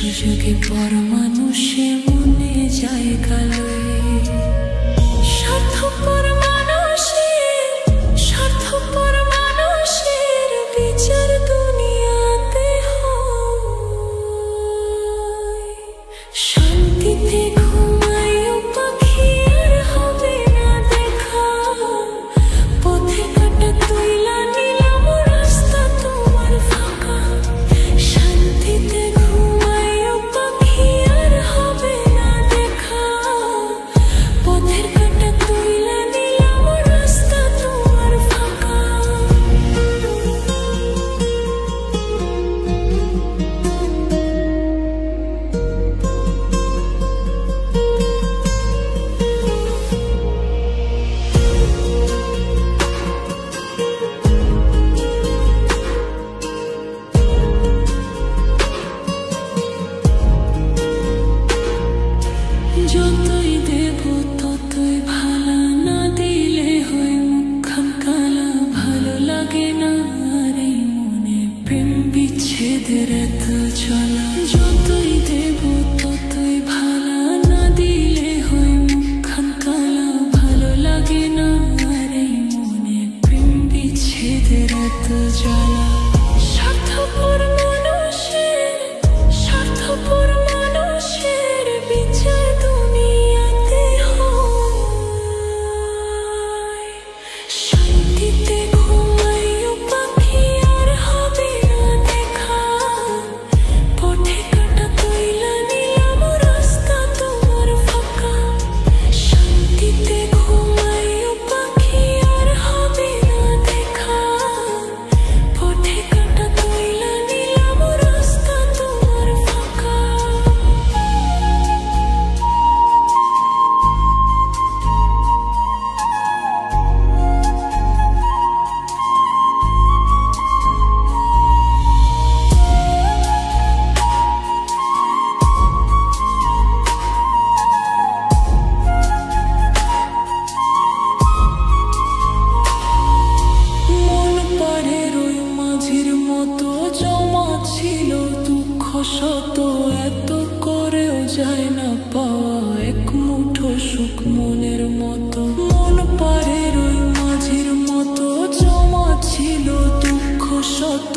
সুযোগে পর মানুষে মনে জায়গা লয়ে স্বার্থপর মানুষের বিচার দুনিয়াতে হয়। শান্তিতে ঘুমায়ও পাখি আর হবে না দেখা, পথে কাটা তুইলা নিলাম রাস্তা তোমার ফাঁকা। শান্তিতে ঘুমায়ও পাখি আর হবে না দেখা, পথের কাটা তুইলা নিলাম রাস্তা তোমার ফাঁকা। যতই দেব ততই ভালা, না দিলে হয় মুখখান কালা। ভালো লাগে না আর এই মনে প্রেম বিচ্ছেদের এত জ্বালা। যতই দেব ততই ভালা, না দিলে হয় মুখখান কালা। ভালো লাগে না আর এই মনে প্রেম বিচ্ছেদের এত জ্বালা। স্বার্থপর মানুষের বিচার দুনিয়াতে হয়। শান্তিতে ঘুমায়ও পাখি আর হবে না দেখা, পথে কাটা তুইলা নিলাম রাস্তা তোমার ফাঁকা। শান্তিতে ঘুমায়ও পাখি আর হবে না দেখা, পথে কাটা তুইলা নিলাম রাস্তা তোমার ফাঁকা। মন পাড়ের ওই মাঝির মতো জমা ছিল দুঃখ শত, এত করেও যায় না পাওয়া এক মুঠো সুখ মনের মতো। মন পাড়ের ওই মাঝির মতো জমা ছিল দুঃখ শত,